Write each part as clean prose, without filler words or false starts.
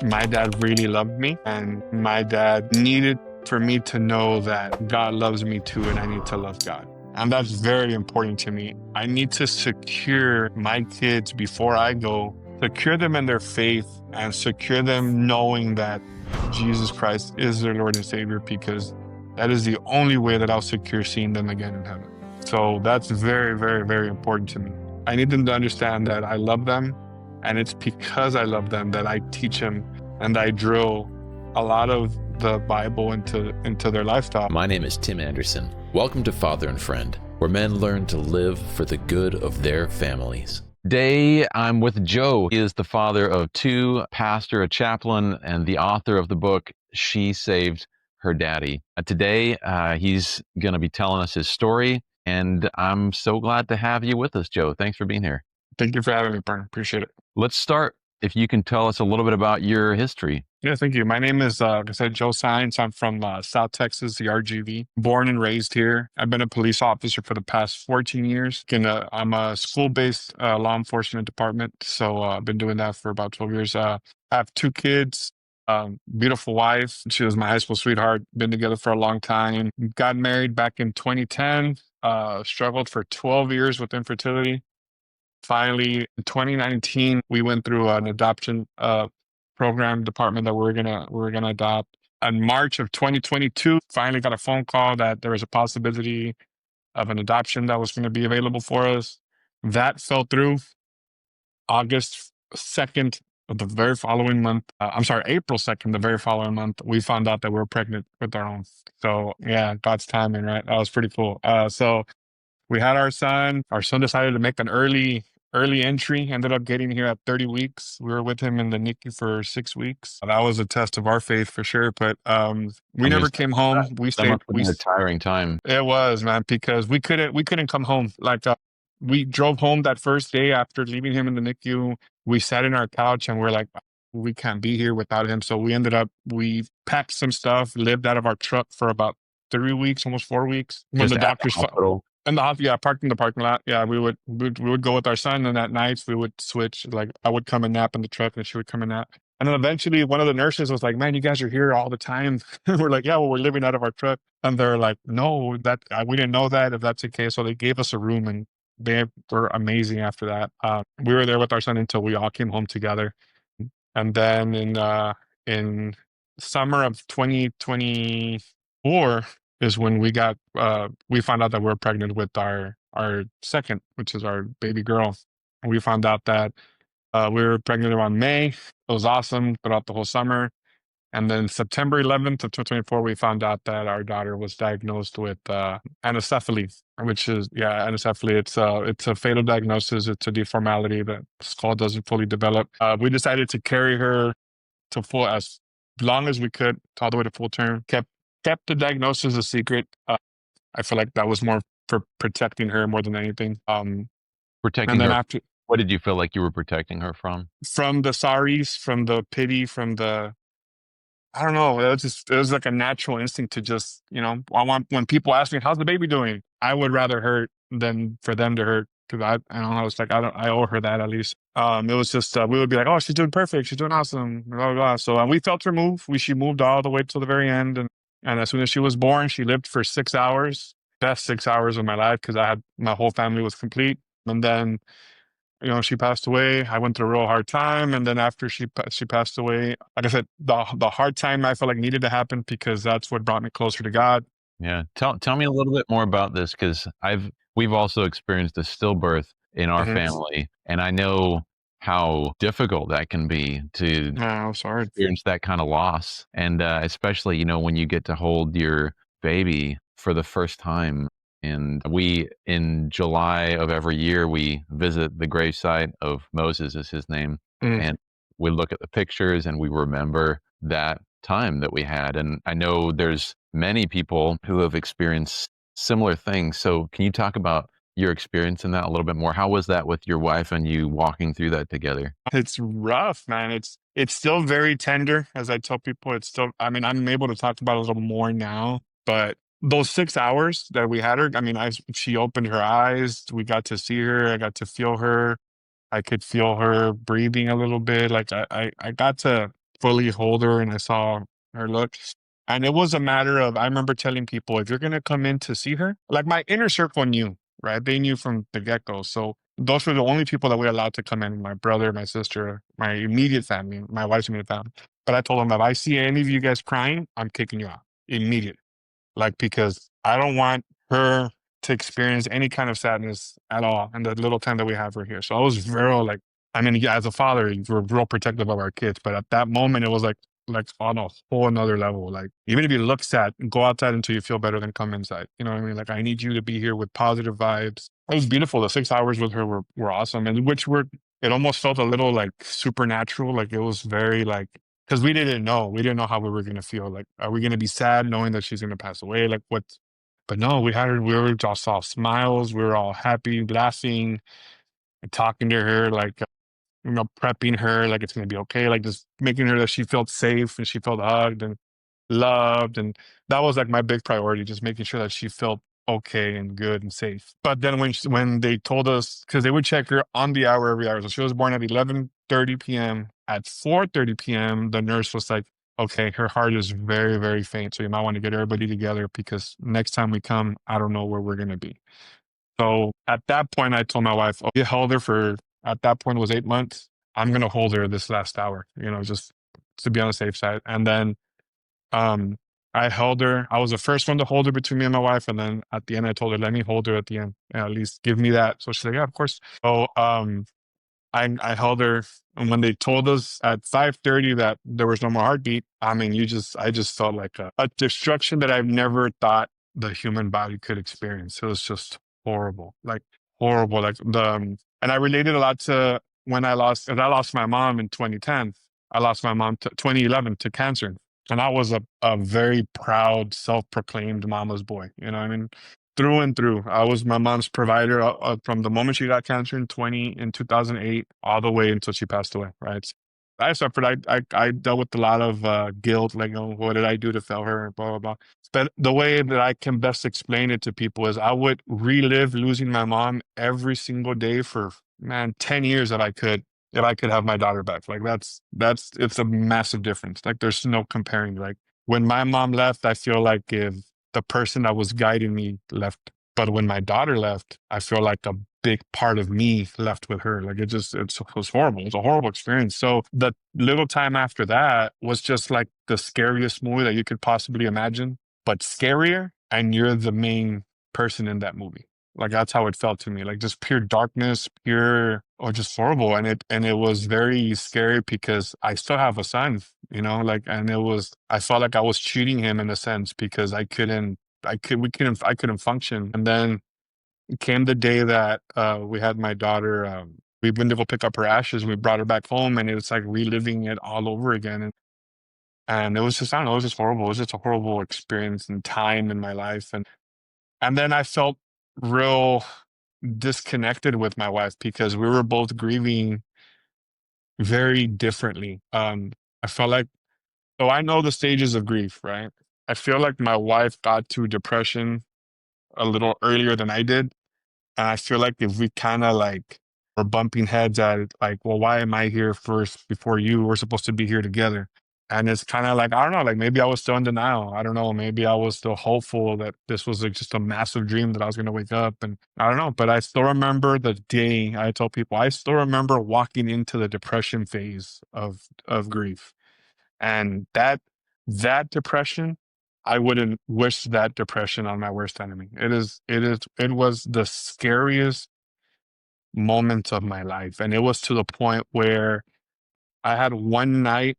My dad really loved me, and my dad needed for me to know that God loves me too, and I need to love God. And that's very important to me. I need to secure my kids before I go, secure them in their faith, and secure them knowing that Jesus Christ is their Lord and Savior, because that is the only way that I'll secure seeing them again in heaven. So that's very, very, very important to me. I need them to understand that I love them, and it's because I love them that I teach them and I drill a lot of the Bible into their lifestyle. My name is Tim Anderson. Welcome to Father and Friend, where men learn to live for the good of their families. Today, I'm with Joe. He is the father of two, a pastor, a chaplain, and the author of the book, She Saved Her Daddy. Today, he's going to be telling us his story, and I'm so glad to have you with us, Joe. Thanks for being here. Thank you for having me, Bern. Appreciate it. Let's start. If you can tell us a little bit about your history. Yeah, thank you. My name is, like I said, Joe Saenz. I'm from South Texas, the RGV. Born and raised here. I've been a police officer for the past 14 years. I'm a school-based law enforcement department, so I've been doing that for about 12 years. I have two kids, beautiful wife. She was my high school sweetheart. Been together for a long time. Got married back in 2010. Struggled for 12 years with infertility. Finally, in 2019, we went through an adoption program department that we were gonna adopt. In March of 2022, finally got a phone call that there was a possibility of an adoption that was going to be available for us. That fell through. August 2nd of the very following month, April 2nd, the very following month, we found out that we were pregnant with our own. So yeah, God's timing, right? That was pretty cool. So we had our son. Our son decided to make an early entry, ended up getting here at 30 weeks. We were with him in the NICU for 6 weeks. That was a test of our faith for sure. But we never came home. We That stayed. must have been a tiring time. It was, man, because we couldn't come home. Like we drove home that first day after leaving him in the NICU. We sat in our couch and we're like, we can't be here without him. So we packed some stuff, lived out of our truck for about 3 weeks, almost 4 weeks. When Just the at the doctors hospital. in the hospital, yeah, parked in the parking lot. Yeah, we would go with our son, and at nights we would switch. Like I would come and nap in the truck, and she would come and nap. And then eventually, one of the nurses was like, "Man, you guys are here all the time." We're like, "Yeah, well, we're living out of our truck." And they're like, "No, that we didn't know that. If that's the case," so they gave us a room, and they were amazing. After that, we were there with our son until we all came home together. And then in summer of 2024 is when we found out that we were pregnant with our second, which is our baby girl. And we found out that we were pregnant around May. It was awesome throughout the whole summer. And then September 11th of 2024, we found out that our daughter was diagnosed with anencephaly, which is, anencephaly. It's a fatal diagnosis. It's a deformality that the skull doesn't fully develop. We decided to carry her to full as long as we could, all the way to full term. Kept the diagnosis a secret. I feel like that was more for protecting her more than anything. Protecting And then her. after, What did you feel like you were protecting her from? from the sorries, from the pity, from the, I don't know. It was like a natural instinct to just, I want, when people ask me, how's the baby doing? I would rather hurt than for them to hurt. Cause I don't know. It's like, I owe her that at least. It was just, we would be like, oh, she's doing perfect. She's doing awesome. Blah, blah, blah. So we felt her move. She moved all the way to the very end. And as soon as she was born, she lived for 6 hours, best 6 hours of my life. Cause my whole family was complete. And then, she passed away. I went through a real hard time. And then after she passed away, like I said, the hard time I felt like needed to happen because that's what brought me closer to God. Yeah. Tell me a little bit more about this, because we've also experienced a stillbirth in our Mhm. family, and I know how difficult that can be to Yeah, I'm sorry. experience that kind of loss, and especially when you get to hold your baby for the first time. And in July of every year, we visit the gravesite of Moses, is his name, Mm. and we look at the pictures and we remember that time that we had. And I know there's many people who have experienced similar things. So can you talk about your experience in that a little bit more? How was that with your wife and you walking through that together? It's rough, man. It's still very tender, as I tell people. It's still, I mean, I'm able to talk about it a little more now, but those 6 hours that we had her, I mean, she opened her eyes. We got to see her. I got to feel her. I could feel her breathing a little bit. Like I got to fully hold her and I saw her look. And it was a matter of, I remember telling people, if you're going to come in to see her, like my inner circle knew, right? They knew from the get go. So those were the only people that we allowed to come in, my brother, my sister, my immediate family, my wife's immediate family. But I told them, if I see any of you guys crying, I'm kicking you out immediately. Like, because I don't want her to experience any kind of sadness at all in the little time that we have her here. So I was very like, I mean, yeah, as a father, we're real protective of our kids, but at that moment, it was like on a whole another level. Like, even if you look sad, go outside until you feel better, then come inside. You know what I mean? Like, I need you to be here with positive vibes. It was beautiful. The 6 hours with her were awesome, and which were it almost felt a little like supernatural. Like, it was very like, because we didn't know. We didn't know how we were going to feel. Like, are we going to be sad knowing that she's going to pass away? Like, what? But no, we had her. We were all saw smiles. We were all happy, laughing, and talking to her, like, prepping her, like it's going to be okay. Like, just making her that she felt safe and she felt hugged and loved. And that was like my big priority, just making sure that she felt okay and good and safe. But then when they told us, because they would check her on the hour every hour. So she was born at 11:30 p.m. At 4:30 p.m., the nurse was like, okay, her heart is very, very faint. So you might want to get everybody together because next time we come, I don't know where we're going to be. So at that point, I told my wife, oh, we held her for, at that point, it was 8 months. I'm going to hold her this last hour, just to be on the safe side. And then um, I held her. I was the first one to hold her between me and my wife. And then at the end, I told her, let me hold her at the end. At least give me that. So she's like, yeah, of course. So I held her. And when they told us at 5:30 that there was no more heartbeat, I mean, I just felt like a destruction that I've never thought the human body could experience. It was just horrible, like horrible. Like and I related a lot to when cause I lost my mom in 2010. I lost my mom to 2011 to cancer. And I was a very proud, self-proclaimed mama's boy. You know what I mean? Through and through. I was my mom's provider from the moment she got cancer in 2008 all the way until she passed away, right? So I suffered. I dealt with a lot of guilt, like, oh, what did I do to fail her? Blah, blah, blah. But the way that I can best explain it to people is I would relive losing my mom every single day for, man, 10 years if I could have my daughter back. Like it's a massive difference. Like there's no comparing. Like when my mom left, I feel like if the person that was guiding me left. But when my daughter left, I feel like a big part of me left with her. Like it was horrible. It was a horrible experience. So the little time after that was just like the scariest movie that you could possibly imagine, but scarier. And you're the main person in that movie. Like that's how it felt to me. Like just pure darkness, pure or just horrible. And it was very scary because I still have a son, like and I felt like I was cheating him in a sense because I couldn't function. And then came the day that we had my daughter, we went to go pick up her ashes, we brought her back home and it was like reliving it all over again. And it was just, I don't know, it was just horrible. It was just a horrible experience and time in my life. And then I felt real disconnected with my wife because we were both grieving very differently. I felt like, so I know the stages of grief, right? I feel like my wife got to depression a little earlier than I did. And I feel like if we kind of like were bumping heads at it, like, well, why am I here first before you? We're supposed to be here together. And it's kind of like, I don't know, like maybe I was still in denial. I don't know. Maybe I was still hopeful that this was like just a massive dream that I was going to wake up. And I don't know. But I still remember the day I told people, I still remember walking into the depression phase of grief. And that depression, I wouldn't wish that depression on my worst enemy. It was the scariest moment of my life. And it was to the point where I had one night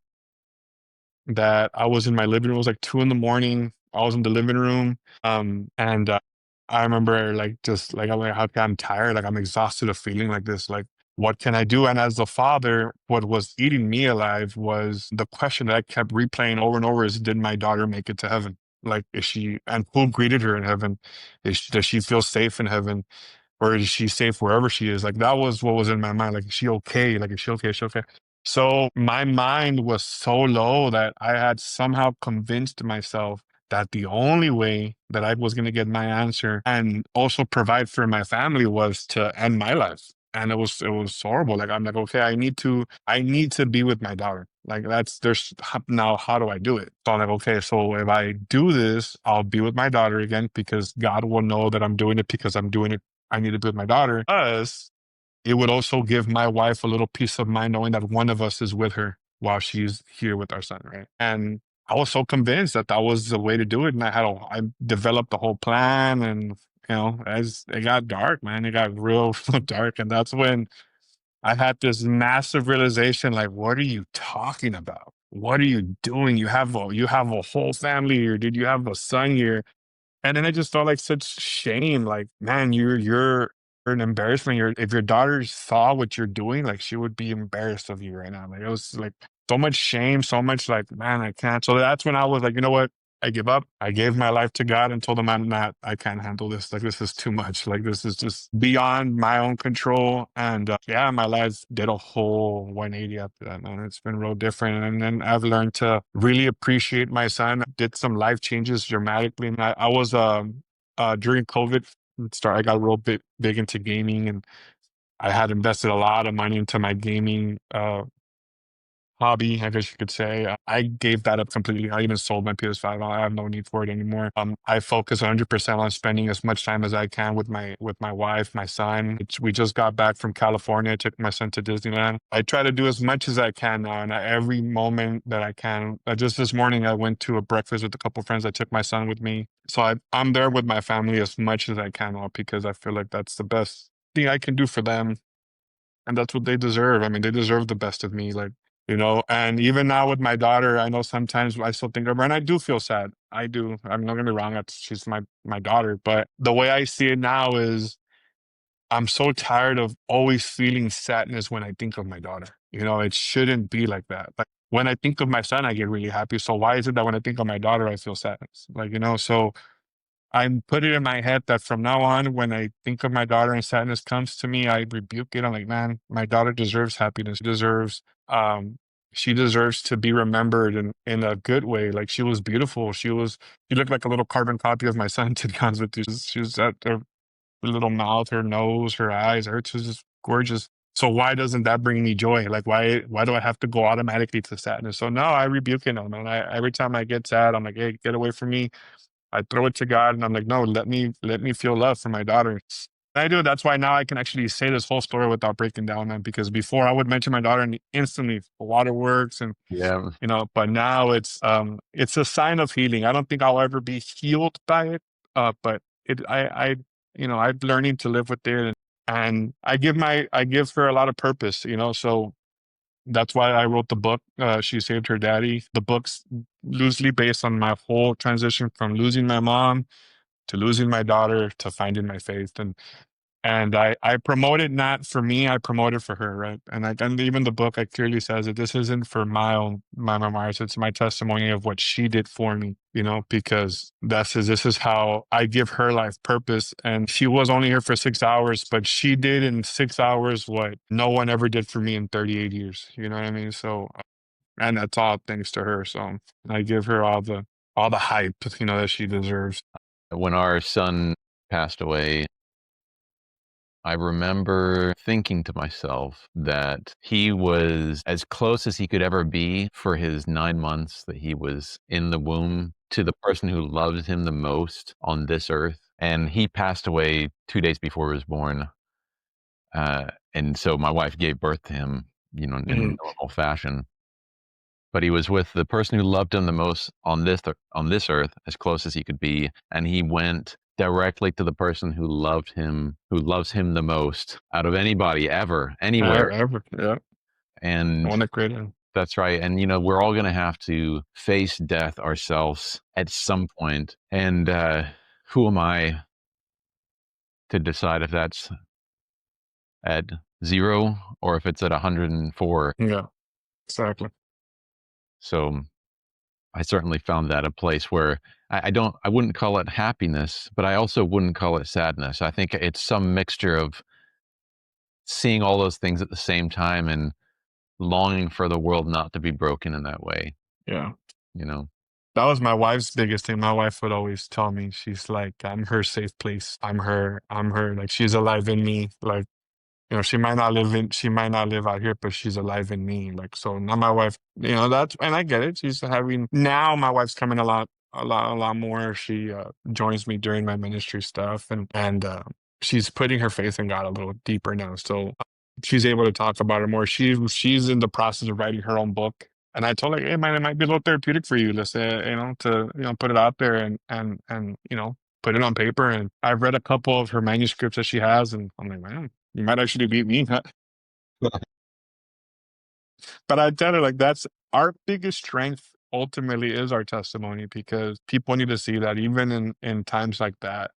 that I was in my living room. It was like 2 a.m. I was in the living room. And I remember like just like I'm like, okay, I'm tired, like I'm exhausted of feeling like this. Like, what can I do? And as the father, what was eating me alive was the question that I kept replaying over and over is, did my daughter make it to heaven? Like, is she, and who greeted her in heaven? Does she feel safe in heaven? Or is she safe wherever she is? Like, that was what was in my mind. Like, is she okay? Like, is she okay? Is she okay? So my mind was so low that I had somehow convinced myself that the only way that I was going to get my answer and also provide for my family was to end my life. and it was horrible. Like, I'm like, okay, I need to be with my daughter. Like, there's now, how do I do it? So I'm like, okay, so if I do this, I'll be with my daughter again, because God will know that I'm doing it because I'm doing it. I need to be with my daughter. Plus, it would also give my wife a little peace of mind knowing that one of us is with her while she's here with our son, right? And I was so convinced that that was the way to do it, and I developed the whole plan, and as it got dark, man, it got real dark, and that's when I had this massive realization, like, what are you talking about? What are you doing? You have a whole family here, dude. You have a son here, and then I just felt like such shame. Like, man, you're an embarrassment. If your daughter saw what you're doing, like, she would be embarrassed of you right now. Like, it was like so much shame, so much like, man, I can't. So that's when I was like, you know what? I give up. I gave my life to God and told him I can't handle this. Like, this is too much. Like, this is just beyond my own control. And yeah, my life did a whole 180 after that, man. It's been real different. And then I've learned to really appreciate my son. Did some life changes dramatically. And I was, during COVID, I got real big into gaming, and I had invested a lot of money into my gaming hobby, I guess you could say. I gave that up completely. I even sold my PS5. I have no need for it anymore. I focus 100% on spending as much time as I can with my wife, my son. We just got back from California. I took my son to Disneyland. I try to do as much as I can now, and every moment that I can. Just this morning, I went to a breakfast with a couple friends. I took my son with me, so I'm there with my family as much as I can now, because I feel like that's the best thing I can do for them, and that's what they deserve. I mean, they deserve the best of me, like, and even now with my daughter, I know sometimes I still think of her, and I do feel sad. I do. I'm not gonna be wrong. She's my daughter, but the way I see it now is I'm so tired of always feeling sadness when I think of my daughter. It shouldn't be like that. Like, when I think of my son, I get really happy. So why is it that when I think of my daughter, I feel sadness? Like, so I'm put it in my head that from now on, when I think of my daughter and sadness comes to me, I rebuke it. I'm like, man, my daughter deserves happiness. Um, she deserves to be remembered in a good way. Like, she was beautiful. She looked like a little carbon copy of my son, to be honest with you. She was at her little mouth, her nose, her eyes, hers was just gorgeous. So why doesn't that bring me joy? Like, why do I have to go automatically to sadness? So no, I rebuke it, no, man. Every time I get sad, I'm like, hey, get away from me. I throw it to God, and I'm like, no, let me feel love for my daughter. And I do. That's why now I can actually say this whole story without breaking down, man. Because before, I would mention my daughter and instantly waterworks, and Yeah. but now it's a sign of healing. I don't think I'll ever be healed by it. But I'm learning to live with it, and I give her a lot of purpose. So that's why I wrote the book, She Saved Her Daddy. The book's loosely based on my whole transition from losing my mom to losing my daughter to finding my faith. And I promote it not for me, I promote it for her, right? And even the book, I clearly says that this isn't for my memoirs, it's my testimony of what she did for me, because this is how I give her life purpose. And she was only here for 6 hours, but she did in 6 hours what no one ever did for me in 38 years. You know what I mean? So, and that's all thanks to her. So I give her all the hype, that she deserves. When our son passed away, I remember thinking to myself that he was as close as he could ever be for his 9 months that he was in the womb to the person who loved him the most on this earth. And he passed away 2 days before he was born. And so my wife gave birth to him, in Mhm. normal fashion. But he was with the person who loved him the most on this earth, as close as he could be, and he went directly to the person who loved him, who loves him the most out of anybody ever, anywhere. Ever, yeah. The And one that created him. that's right. And we're all going to have to face death ourselves at some point. And who am I to decide if that's at 0 or if it's at 104? Yeah, exactly. So I certainly found that a place where I wouldn't call it happiness, but I also wouldn't call it sadness. I think it's some mixture of seeing all those things at the same time and longing for the world not to be broken in that way, Yeah. you know? That was my wife's biggest thing. My wife would always tell me, she's like, I'm her safe place. I'm her, like, she's alive in me. Like, she might not live out here, but she's alive in me. Like, so now my wife, that's, and I get it. Now my wife's coming a lot more. She joins me during my ministry stuff, and she's putting her faith in God a little deeper now. So she's able to talk about it more. She's in the process of writing her own book. And I told her, hey man, it might be a little therapeutic for you. Let's say, to put it out there and put it on paper. And I've read a couple of her manuscripts that she has, and I'm like, man, you might actually beat me. Huh? But I tell her, like, that's our biggest strength ultimately is our testimony, because people need to see that even in times like that,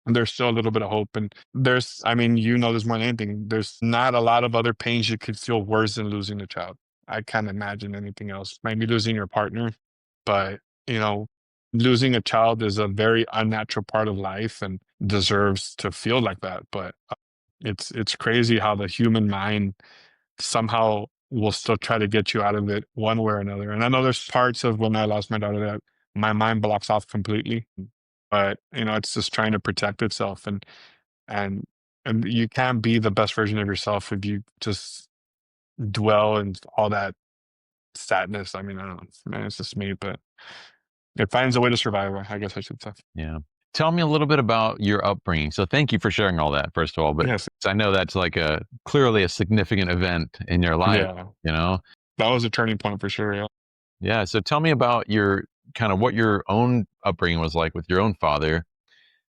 there's still a little bit of hope. And I mean, this more than anything, there's not a lot of other pains you could feel worse than losing a child. I can't imagine anything else. Maybe losing your partner, but losing a child is a very unnatural part of life and deserves to feel like that. But it's crazy how the human mind somehow will still try to get you out of it one way or another. And I know there's parts of when I lost my daughter that my mind blocks off completely, but it's just trying to protect itself, and and you can't be the best version of yourself if you just dwell in all that sadness. I mean, I don't know, man, it's just me, but it finds a way to survive, I guess I should say. Yeah. Tell me a little bit about your upbringing. So thank you for sharing all that, first of all. But Yes. I know that's like clearly a significant event in your life, Yeah. That was a turning point for sure. Yeah. Yeah. So tell me about your kind of what your own upbringing was like with your own father,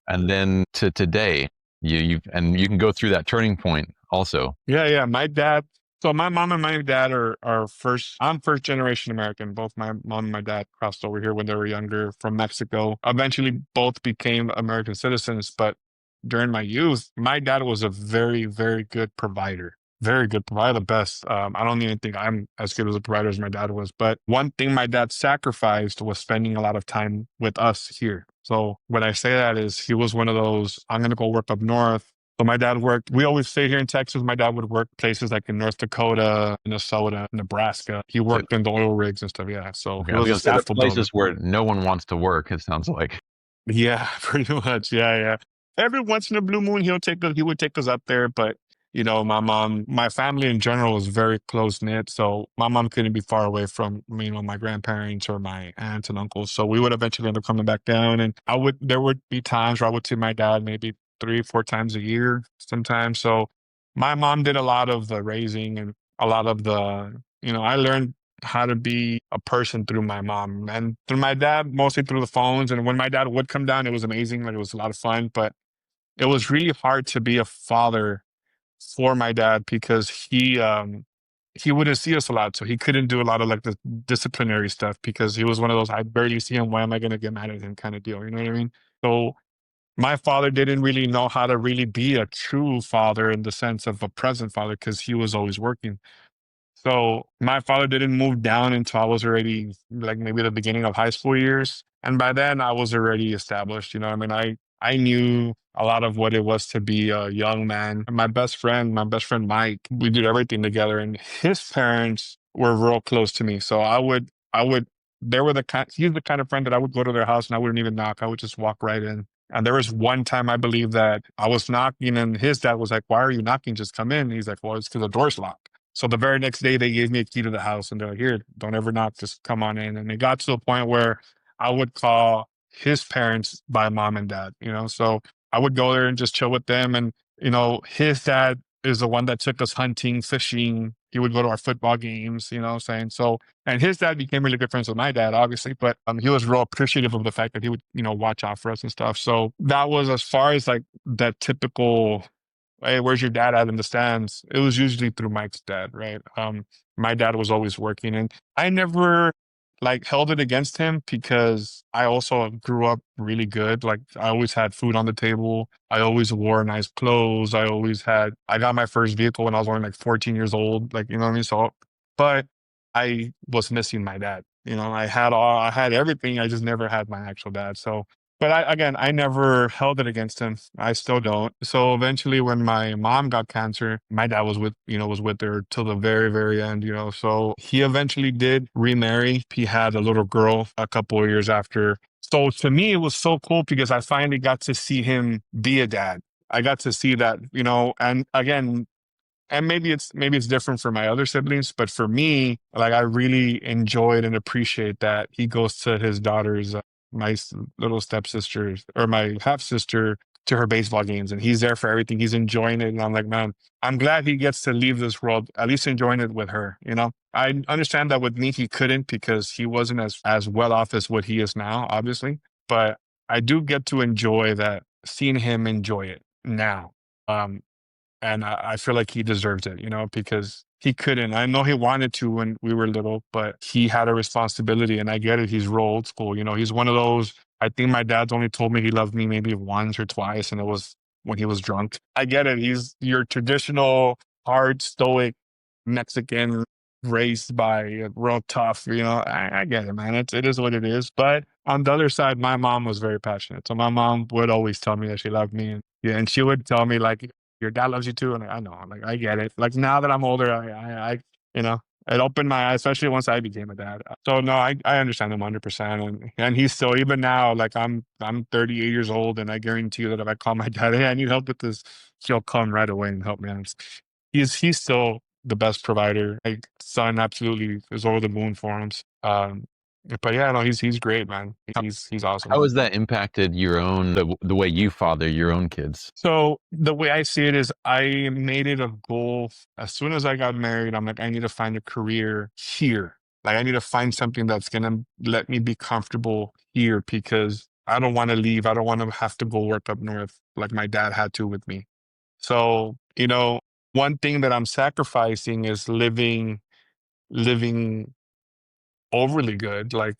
and then to today. You can go through that turning point also. Yeah. My dad. So my mom and my dad are first. I'm first generation American. Both my mom and my dad crossed over here when they were younger from Mexico. Eventually, both became American citizens. But during my youth, my dad was a very, very good provider. Very good provider, the best. I don't even think I'm as good as a provider as my dad was. But one thing my dad sacrificed was spending a lot of time with us here. So when I say that is he was one of those, I'm going to go work up north. So my dad worked, we always stay here in Texas. My dad would work places like in North Dakota, Minnesota, Nebraska. He worked in the oil rigs and stuff. Yeah. So Okay, he was a staff places where no one wants to work, it sounds like. Yeah, pretty much. Yeah. Every once in a blue moon, he would take us up there. But, my family in general was very close knit. So my mom couldn't be far away from, my grandparents or my aunts and uncles. So we would eventually end up coming back down. And there would be times where I would see my dad maybe 3, 4 times a year sometimes. So my mom did a lot of the raising and a lot of I learned how to be a person through my mom and through my dad, mostly through the phones. And when my dad would come down, it was amazing. Like, it was a lot of fun, but it was really hard to be a father for my dad because he wouldn't see us a lot. So he couldn't do a lot of like the disciplinary stuff because he was one of those, I barely see him. Why am I going to get mad at him kind of deal? You know what I mean? So my father didn't really know how to really be a true father in the sense of a present father because he was always working. So my father didn't move down until I was already like maybe the beginning of high school years. And by then I was already established. I mean, I knew a lot of what it was to be a young man. And my best friend Mike, we did everything together. And his parents were real close to me. So they were he's the kind of friend that I would go to their house and I wouldn't even knock. I would just walk right in. And there was one time I believe that I was knocking and his dad was like, "Why are you knocking? Just come in." And he's like, "Well, it's because the door's locked." So the very next day, they gave me a key to the house and they're like, "Here, don't ever knock, just come on in." And it got to the point where I would call his parents by mom and dad, So I would go there and just chill with them. And, his dad is the one that took us hunting, fishing. He would go to our football games, what I'm saying? So, and his dad became really good friends with my dad, obviously, but he was real appreciative of the fact that he would, watch out for us and stuff. So that was as far as like that typical, "Hey, where's your dad at in the stands?" It was usually through Mike's dad, right? My dad was always working, and I never like held it against him because I also grew up really good. Like, I always had food on the table. I always wore nice clothes. I got my first vehicle when I was only like 14 years old. Like, you know what I mean? So, but I was missing my dad. I had everything. I just never had my actual dad. So, but I never held it against him. I still don't. So eventually when my mom got cancer, my dad was with her till the very, very end, So he eventually did remarry. He had a little girl a couple of years after. So to me, it was so cool because I finally got to see him be a dad. I got to see that, and again, and maybe it's different for my other siblings, but for me, like I really enjoyed and appreciate that he goes to his daughter's, little stepsisters or my half sister, to her baseball games, and he's there for everything. He's enjoying it, and I'm like, man, I'm glad he gets to leave this world at least enjoying it with her. I understand that with me he couldn't because he wasn't as well off as what he is now, obviously, but I do get to enjoy that, seeing him enjoy it now. Um, and I feel like he deserves it, because he couldn't. I know he wanted to when we were little, but he had a responsibility, and I get it. He's real old school. He's one of those. I think my dad's only told me he loved me maybe once or twice, and it was when he was drunk. I get it. He's your traditional, hard, stoic Mexican, raised by real tough. I get it, man. It is what it is. But on the other side, my mom was very passionate. So my mom would always tell me that she loved me, and yeah, and she would tell me like, your dad loves you too. And I know, like, I get it. Like now that I'm older, you know, it opened my eyes, especially once I became a dad. So no, I understand him 100%. And he's still, even now, like I'm 38 years old, and I guarantee you that if I call my dad, hey, I need help with this, he'll come right away and help me out. He's still the best provider. My son absolutely is over the moon for him. But yeah, no, he's great, man. He's awesome. How has that impacted the way you father your own kids? So the way I see it is I made it a goal as soon as I got married. I'm like, I need to find a career here. Like I need to find something that's gonna let me be comfortable here because I don't want to leave. I don't want to have to go work up north like my dad had to with me. So, one thing that I'm sacrificing is living overly good. Like,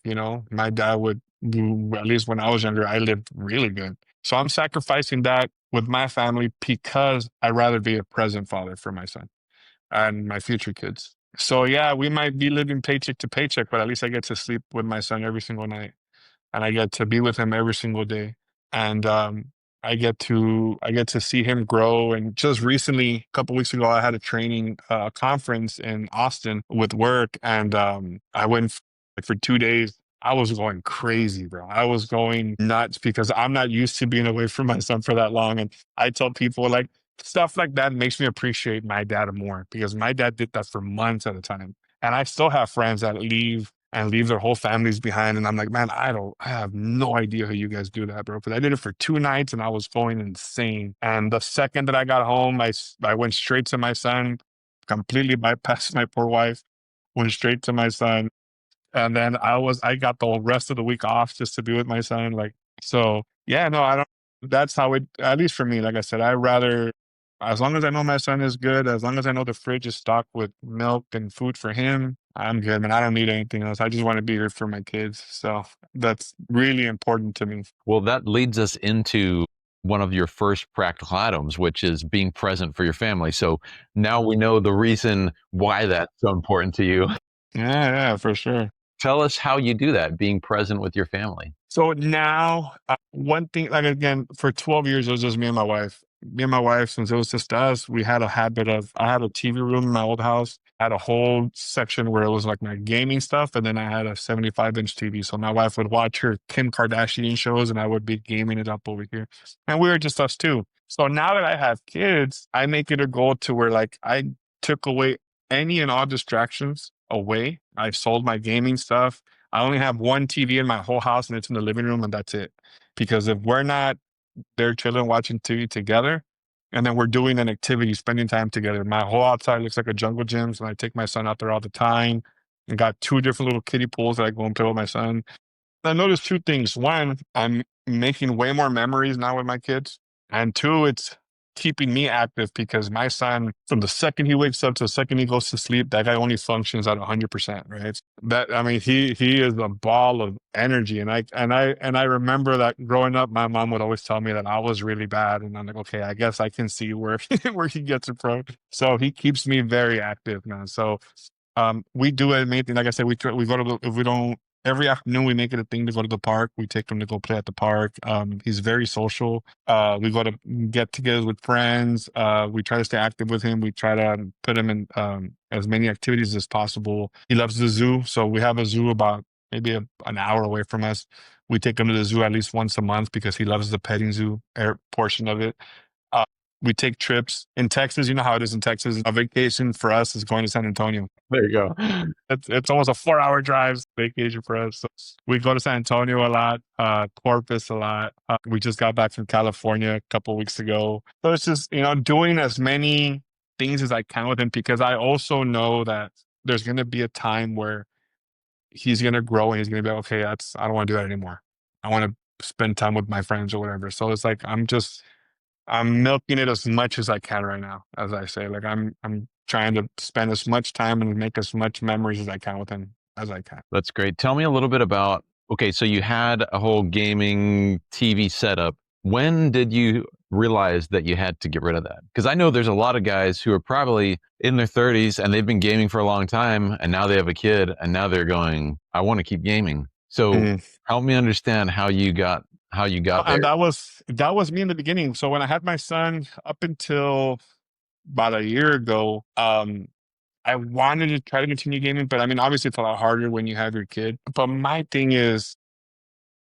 my dad would do, at least when I was younger, I lived really good. So I'm sacrificing that with my family because I'd rather be a present father for my son and my future kids. So yeah, we might be living paycheck to paycheck, but at least I get to sleep with my son every single night, and I get to be with him every single day. And I get to see him grow. And just recently, a couple weeks ago, I had a training conference in Austin with work, and I went like for 2 days. I was going crazy, bro. I was going nuts because I'm not used to being away from my son for that long. And I tell people like stuff like that makes me appreciate my dad more because my dad did that for months at a time. And I still have friends that leave their whole families behind. And I'm like, man, I have no idea how you guys do that, bro. Because I did it for 2 nights and I was going insane. And the second that I got home, I went straight to my son, completely bypassed my poor wife, went straight to my son. And then I got the rest of the week off just to be with my son. Like, so yeah, no, I don't, that's how it, at least for me, like I said, I rather, as long as I know my son is good, as long as I know the fridge is stocked with milk and food for him, I'm good, man. I don't need anything else. I just want to be here for my kids. So that's really important to me. Well, that leads us into one of your first practical items, which is being present for your family. So now we know the reason why that's so important to you. Yeah, yeah, for sure. Tell us how you do that, being present with your family. So now, one thing, like again, for 12 years, it was just me and my wife. Me and my wife, since it was just us, we had a habit of, I had a TV room in my old house. I had a whole section where it was like my gaming stuff. And then I had a 75-inch TV. So my wife would watch her Kim Kardashian shows and I would be gaming it up over here. And we were just us two. So now that I have kids, I make it a goal to where like I took away any and all distractions away. I've sold my gaming stuff. I only have one TV in my whole house and it's in the living room and that's it. Because if we're not there chilling, watching TV together, and then we're doing an activity, spending time together, my whole outside looks like a jungle gym. So I take my son out there all the time and got two different little kiddie pools that I go and play with my son. I noticed two things. One, I'm making way more memories now with my kids. And two, it's keeping me active because my son, from the second he wakes up to the second he goes to sleep, that guy only functions at 100%, right? That, I mean, he is a ball of energy. And I remember that growing up, my mom would always tell me that I was really bad. And I'm like, okay, I guess I can see where where he gets it from. So he keeps me very active now. So we do anything. Like I said, we go to if we don't, every afternoon we make it a thing to go to the park. We take him to go play at the park. He's very social. We go to get together with friends. We try to stay active with him. We try to put him in as many activities as possible. He loves the zoo, so we have a zoo about maybe an hour away from us. We take him to the zoo at least once a month because he loves the petting zoo portion of it. We take trips in Texas. You know how it is in Texas. A vacation for us is going to San Antonio. There you go. It's almost a 4-hour drive vacation for us. So we go to San Antonio a lot, Corpus a lot. We just got back from California a couple of weeks ago. So it's just, doing as many things as I can with him, because I also know that there's going to be a time where he's going to grow and he's going to be like, okay, I don't want to do that anymore. I want to spend time with my friends or whatever. So it's like, I'm milking it as much as I can right now, as I say. Like I'm trying to spend as much time and make as much memories as I can with him as I can. That's great. Tell me a little bit about, okay, so you had a whole gaming TV setup. When did you realize that you had to get rid of that? Because I know there's a lot of guys who are probably in their 30s and they've been gaming for a long time, and now they have a kid and now they're going, I want to keep gaming. So help me understand how you got there. And that was me in the beginning. So when I had my son, up until about a year ago, I wanted to try to continue gaming, but I mean, obviously it's a lot harder when you have your kid. But my thing is,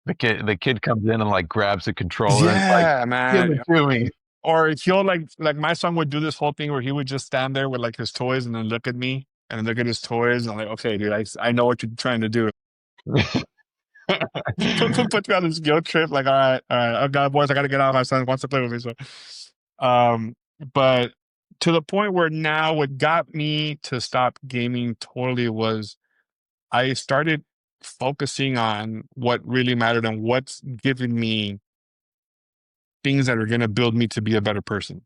the kid comes in and like grabs the controller and yeah, like, man. give it to me. Or he'll like my son would do this whole thing where he would just stand there with like his toys and then look at me and then look at his toys. And I'm like, okay, dude, I know what you're trying to do. Put me on this guilt trip. Like, all right, I got boys. I got to get out. My son wants to play with me. So, but to the point where now what got me to stop gaming totally was I started focusing on what really mattered and what's giving me things that are going to build me to be a better person.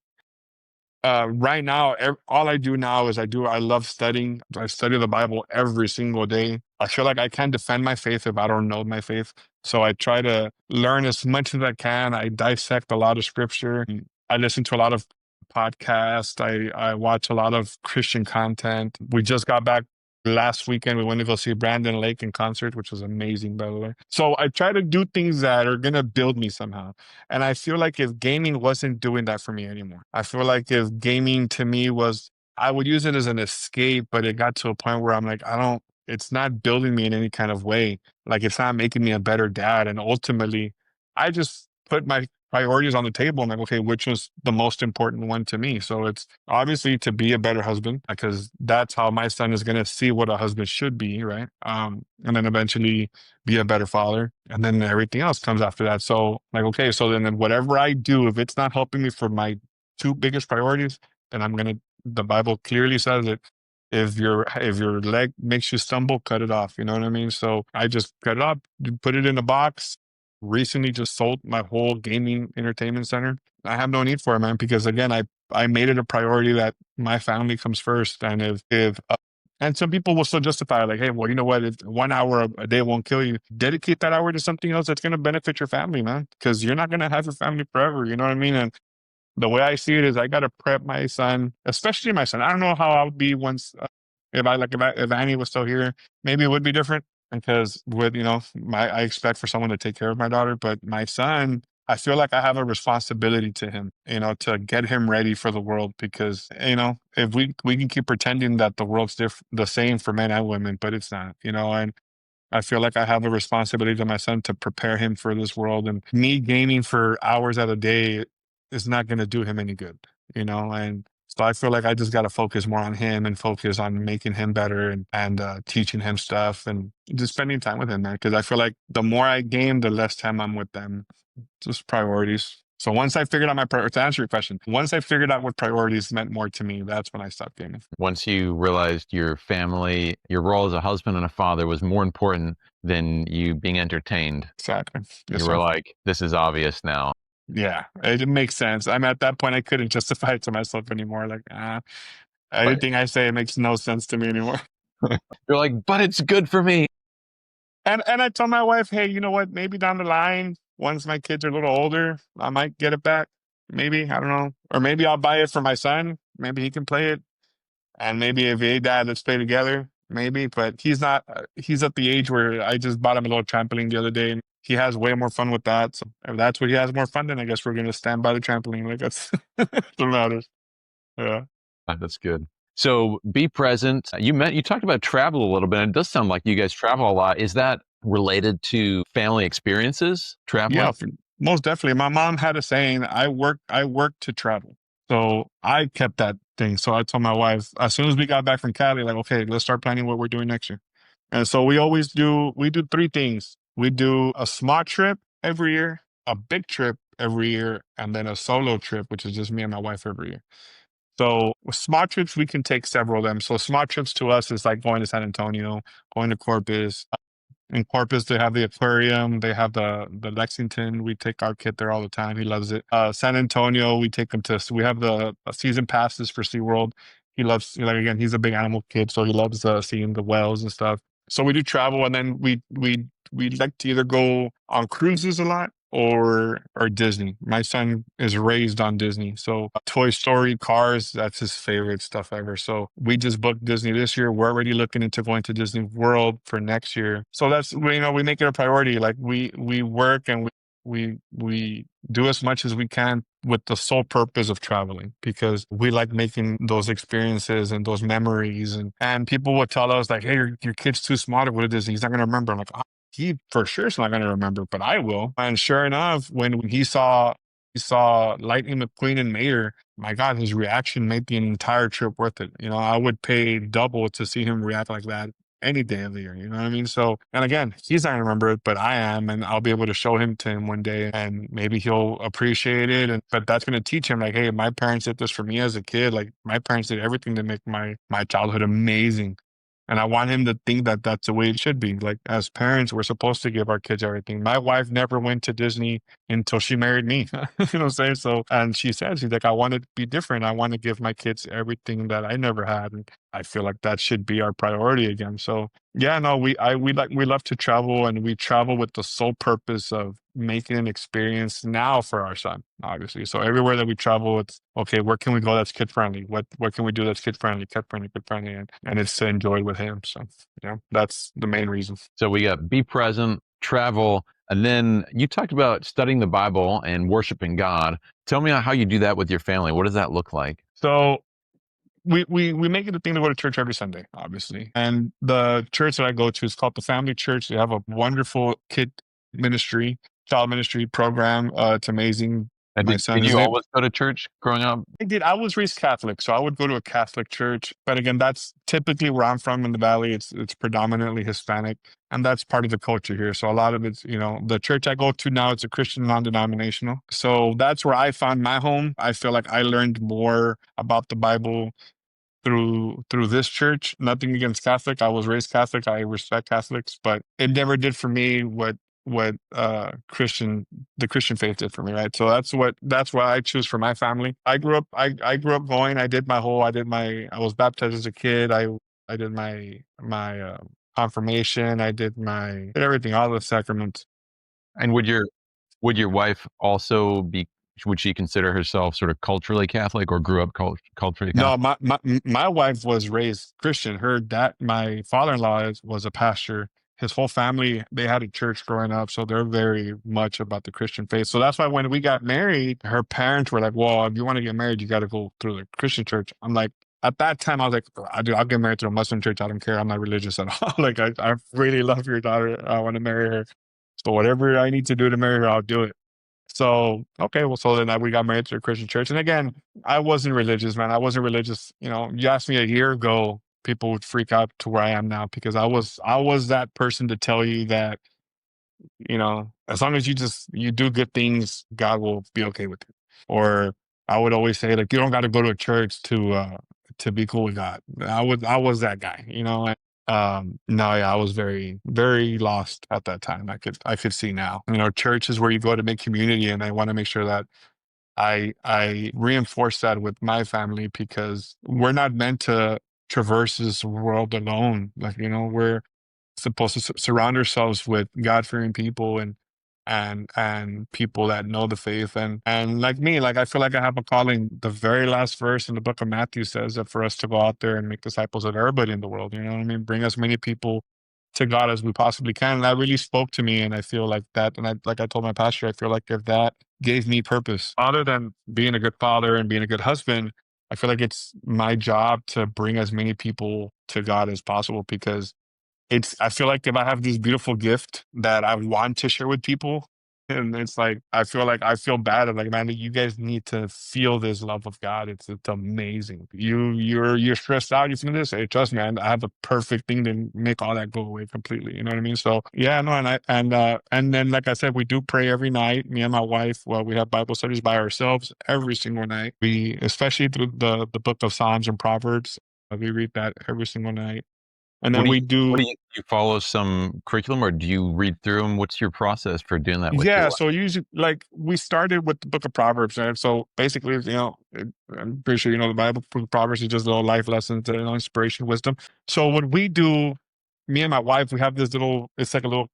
Right now, all I do now is I love studying. I study the Bible every single day. I feel like I can't defend my faith if I don't know my faith. So I try to learn as much as I can. I dissect a lot of scripture. I listen to a lot of podcasts. I watch a lot of Christian content. We just got back last weekend. We went to go see Brandon Lake in concert, which was amazing, by the way. So I try to do things that are going to build me somehow. And I feel like if gaming wasn't doing that for me anymore, I feel like if gaming to me was, I would use it as an escape, but it got to a point where I'm like, it's not building me in any kind of way. Like, it's not making me a better dad. And ultimately, I just put my priorities on the table and like, okay, which was the most important one to me? So it's obviously to be a better husband, because that's how my son is going to see what a husband should be, right? And then eventually be a better father, and then everything else comes after that. So like, okay, so then whatever I do, if it's not helping me for my two biggest priorities, then the Bible clearly says it. If your leg makes you stumble, cut it off. You know what I mean? So I just cut it off, put it in a box. Recently just sold my whole gaming entertainment center. I have no need for it, man, because again, I made it a priority that my family comes first. And if and some people will still justify like, hey, well, you know what? If 1 hour a day won't kill you, dedicate that hour to something else that's going to benefit your family, man, because you're not going to have your family forever. You know what I mean? And the way I see it is I got to prep my son, especially my son. I don't know how I would be once, if Annie was still here, maybe it would be different, because with, I expect for someone to take care of my daughter, but my son, I feel like I have a responsibility to him, to get him ready for the world, because, if we can keep pretending that the world's the same for men and women, but it's not, and I feel like I have a responsibility to my son to prepare him for this world, and me gaming for hours at a day is not going to do him any good, and so I feel like I just got to focus more on him and focus on making him better and teaching him stuff and just spending time with him, man. Because I feel like the more I game, the less time I'm with them. Just priorities. So once I figured out to answer your question, once I figured out what priorities meant more to me, that's when I stopped gaming. Once you realized your family, your role as a husband and a father was more important than you being entertained. Exactly. Yes, you were like, this is obvious now. Yeah, it makes sense. I'm at that point, I couldn't justify it to myself anymore. Like, anything I say makes no sense to me anymore. You're like, but it's good for me. And I told my wife, hey, you know what? Maybe down the line, once my kids are a little older, I might get it back. Maybe, I don't know. Or maybe I'll buy it for my son. Maybe he can play it. And maybe if, hey, dad, let's play together. Maybe, but he's not, he's at the age where I just bought him a little trampoline the other day, and he has way more fun with that. So if that's what he has more fun, then I guess we're going to stand by the trampoline. Like, that's what matters. Yeah. That's good. So be present. You talked about travel a little bit, and it does sound like you guys travel a lot. Is that related to family experiences, traveling? Yeah, most definitely. My mom had a saying, I work to travel. So I kept that thing. So I told my wife, as soon as we got back from Cali, like, okay, let's start planning what we're doing next year. And so we do three things. We do a small trip every year, a big trip every year, and then a solo trip, which is just me and my wife every year. So with small trips, we can take several of them. So small trips to us is like going to San Antonio, going to Corpus. In Corpus, they have the aquarium. They have the Lexington. We take our kid there all the time. He loves it. San Antonio, we take him to. So we have the season passes for SeaWorld. He loves, like, again, he's a big animal kid, so he loves seeing the whales and stuff. So we do travel, and then we like to either go on cruises a lot or Disney. My son is raised on Disney, so Toy Story, Cars, that's his favorite stuff ever. So we just booked Disney this year. We're already looking into going to Disney World for next year. So that's, we make it a priority. Like we work and we do as much as we can with the sole purpose of traveling, because we like making those experiences and those memories. And people would tell us like, hey, your kid's too small to go to Disney. He's not going to remember. I'm like, he for sure is not going to remember, but I will. And sure enough, when he saw Lightning McQueen and Mater, my God, his reaction made the entire trip worth it. I would pay double to see him react like that any day of the year. You know what I mean? So, and again, he's not gonna remember it, but I am, and I'll be able to show him to him one day, and maybe he'll appreciate it. But that's gonna teach him, like, hey, my parents did this for me as a kid. Like, my parents did everything to make my childhood amazing. And I want him to think that that's the way it should be. Like, as parents, we're supposed to give our kids everything. My wife never went to Disney until she married me. You know what I'm saying? So, and she's like, I want to be different. I want to give my kids everything that I never had. And I feel like that should be our priority again. So yeah, no, we love to travel, and we travel with the sole purpose of making an experience now for our son, obviously. So everywhere that we travel, it's okay, where can we go that's kid friendly? What can we do that's kid friendly, kid friendly, and it's to enjoy with him. So yeah, that's the main reason. So we got be present, travel, and then you talked about studying the Bible and worshiping God. Tell me how you do that with your family. What does that look like? So we make it a thing to go to church every Sunday, obviously. And the church that I go to is called the Family Church. They have a wonderful kid ministry, child ministry program. It's amazing. And My son did is you in. always go to church growing up? I did. I was raised Catholic, so I would go to a Catholic church. But again, that's typically where I'm from in the Valley. It's predominantly Hispanic, and that's part of the culture here. So a lot of it's, the church I go to now, it's a Christian non-denominational. So that's where I found my home. I feel like I learned more about the Bible through this church. Nothing against Catholic. I was raised Catholic. I respect Catholics, but it never did for me what the Christian faith did for me, right? So that's what I choose for my family. I grew up going. I was baptized as a kid. I did my confirmation. Did everything, all the sacraments. And would your wife also be, would she consider herself sort of culturally Catholic or grew up culturally No, Catholic? my wife was raised Christian. My father-in-law was a pastor. His whole family, they had a church growing up, so they're very much about the Christian faith. So that's why when we got married, her parents were like, "Well, if you want to get married, you got to go through the Christian church." I'm like, at that time, I was like, I'll get married to a Muslim church. I don't care. I'm not religious at all. Like, I really love your daughter. I want to marry her. So whatever I need to do to marry her, I'll do it. So, okay, well, so then we got married to a Christian church. And again, I wasn't religious, man. I wasn't religious. You asked me a year ago, people would freak out to where I am now, because I was that person to tell you that, as long as you do good things, God will be okay with you. Or I would always say, like, you don't got to go to a church to be cool with God. I was that guy, no, yeah, I was very, very lost at that time. I could see now. Church is where you go to make community, and I want to make sure that I reinforce that with my family, because we're not meant to traverse this world alone. Like, we're supposed to surround ourselves with God-fearing people, and people that know the faith, and like me, like, I feel like I have a calling. The very last verse in the book of Matthew says that for us to go out there and make disciples of everybody in the world. You know what I mean? Bring as many people to God as we possibly can. And that really spoke to me, and I feel like that. And like I told my pastor, I feel like if that gave me purpose, other than being a good father and being a good husband, I feel like it's my job to bring as many people to God as possible, because I feel like if I have this beautiful gift that I want to share with people, And it's like I feel bad. I'm like, man, you guys need to feel this love of God. It's amazing. You're stressed out. You feel this? Hey, trust me, I have the perfect thing to make all that go away completely. You know what I mean? So yeah, no, and then like I said, we do pray every night. Me and my wife. Well, we have Bible studies by ourselves every single night. We especially through the book of Psalms and Proverbs. We read that every single night, and What then do you we what do. do you follow some curriculum, or do you read through them? What's your process for doing that with your Yeah, wife? so usually, like, we started with the book of Proverbs, and so basically, I'm pretty sure you know the Bible. Proverbs is just little life lessons, inspiration, wisdom. So what we do, me and my wife, we have this little. It's like a little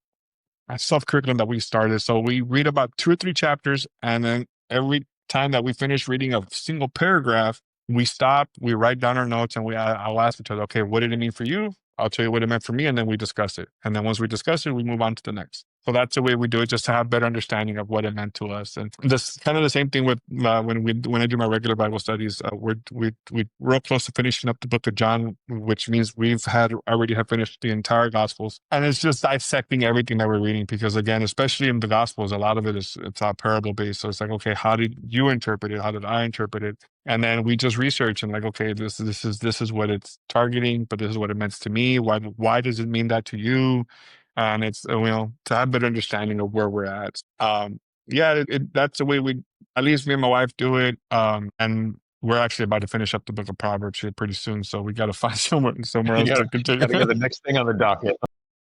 self curriculum that we started. So we read about 2 or 3 chapters, and then every time that we finish reading a single paragraph, we stop, we write down our notes, and I'll ask each other, okay, what did it mean for you? I'll tell you what it meant for me, and then we discuss it. And then once we discuss it, we move on to the next. So that's the way we do it, just to have better understanding of what it meant to us. And this kind of the same thing with when I do my regular Bible studies. We're real close to finishing up the book of John, which means we've had already have finished the entire Gospels, and it's just dissecting everything that we're reading. Because again, especially in the Gospels, a lot of it is it's parable based. So it's like, okay, how did you interpret it? How did I interpret it? And then we just research and like, okay, this is what it's targeting, but this is what it meant to me. Why does it mean that to you? And it's to have better understanding of where we're at. Yeah, that's the way we, at least me and my wife do it. And we're actually about to finish up the book of Proverbs here pretty soon, so we got to find somewhere You else gotta to continue. gotta get the next thing on the docket.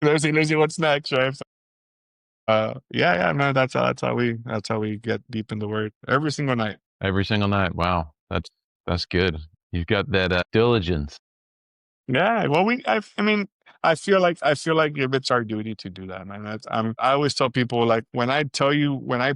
Let's see what's next, right? So, yeah, no, that's how we get deep in the word every single night. Every single night. Wow, that's good. You've got that diligence. Yeah, well, I mean, I feel like it's our duty to do that, man. I always tell people, like, when I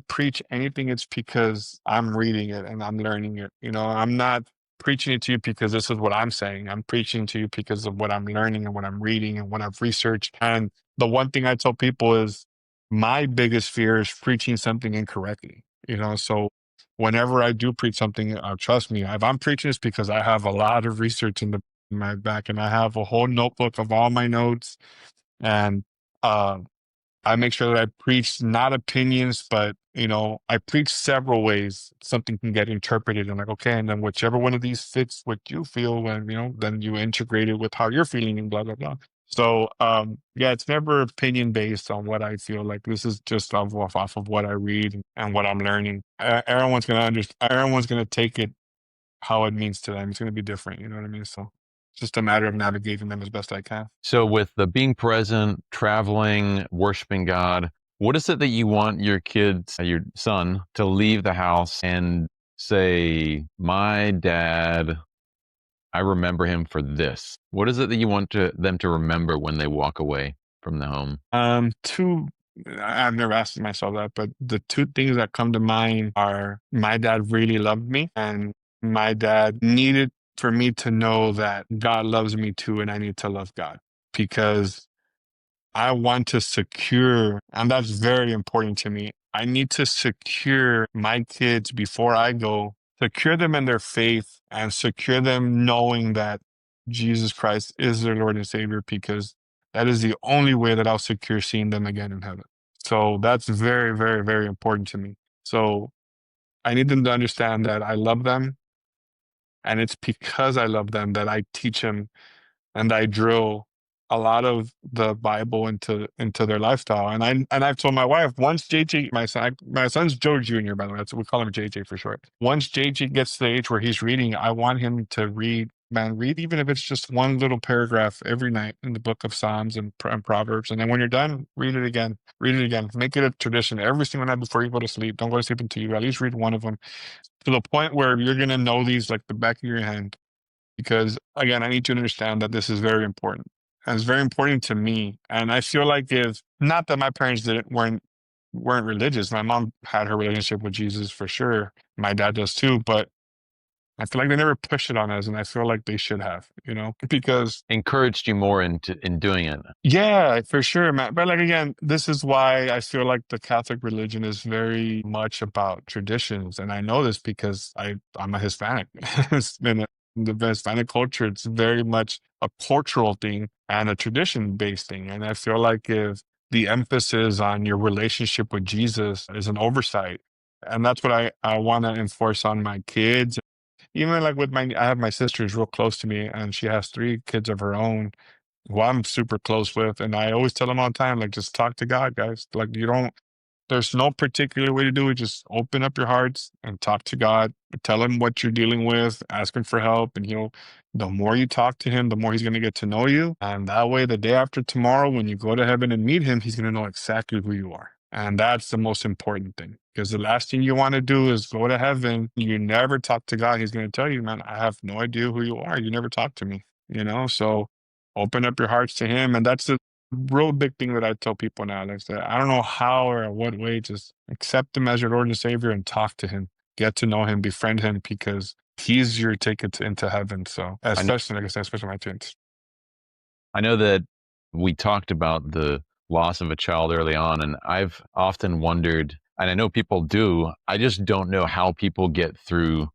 preach anything, it's because I'm reading it and I'm learning it. I'm not preaching it to you because this is what I'm saying. I'm preaching to you because of what I'm learning and what I'm reading and what I've researched. And the one thing I tell people is my biggest fear is preaching something incorrectly. So whenever I do preach something, trust me, if I'm preaching, it's because I have a lot of research in my back, and I have a whole notebook of all my notes. And uh, I make sure that I preach not opinions, but I preach several ways something can get interpreted. And like, okay, and then whichever one of these fits what you feel, and then you integrate it with how you're feeling and blah blah blah. So yeah, it's never opinion based on what I feel. Like, this is just off of what I read and what I'm learning. Everyone's gonna understand. Everyone's gonna take it how it means to them. It's gonna be different. You know what I mean? So it's just a matter of navigating them as best I can. So with the being present, traveling, worshiping God, what is it that you want your kids, your son, to leave the house and say, "My dad, I remember him for this." What is it that you want them to remember when they walk away from the home? Two. I've never asked myself that, but the two things that come to mind are my dad really loved me, and my dad needed for me to know that God loves me too, and I need to love God, because I want to secure, and that's very important to me. I need to secure my kids before I go, secure them in their faith, and secure them knowing that Jesus Christ is their Lord and Savior, because that is the only way that I'll secure seeing them again in heaven. So that's very, very, very important to me. So I need them to understand that I love them, and it's because I love them that I teach them and I drill a lot of the Bible into their lifestyle. And I've told my wife, once JJ, my son's Joe Jr., by the way, that's what we call him, JJ for short. Once JJ gets to the age where he's reading, I want him to read, man, read even if it's just one little paragraph every night in the book of Psalms and Proverbs. And then when you're done, read it again, read it again. Make it a tradition every single night before you go to sleep. Don't go to sleep until you at least read one of them, to the point where you're gonna know these like the back of your hand. Because again, I need you to understand that this is very important. And it's very important to me. And I feel like, if not that my parents didn't weren't religious. My mom had her relationship with Jesus for sure. My dad does too, but I feel like they never pushed it on us, and I feel like they should have, because Encouraged you more in doing it. yeah, for sure, man. But like, again, this is why I feel like the Catholic religion is very much about traditions, and I know this because I'm a Hispanic. In the Hispanic culture, it's very much a cultural thing and a tradition based thing. And I feel like if the emphasis on your relationship with Jesus is an oversight. And that's what I want to enforce on my kids. Even like with I have my sister who's real close to me, and she has 3 kids of her own who I'm super close with. And I always tell them all the time, like, just talk to God, guys. Like, there's no particular way to do it. Just open up your hearts and talk to God. Tell him what you're dealing with, ask him for help. And the more you talk to him, the more he's going to get to know you. And that way, the day after tomorrow, when you go to heaven and meet him, he's going to know exactly who you are. And that's the most important thing. Because the last thing you want to do is go to heaven. You never talk to God. He's going to tell you, man, I have no idea who you are. You never talk to me, So open up your hearts to him. And that's the real big thing that I tell people now. Like I said, I don't know how or what way, just accept him as your Lord and Savior and talk to him, get to know him, befriend him, because he's your ticket into heaven. So especially, like I said, especially my twins. I know that we talked about the loss of a child early on, and I've often wondered, and I know people do, I just don't know how people get through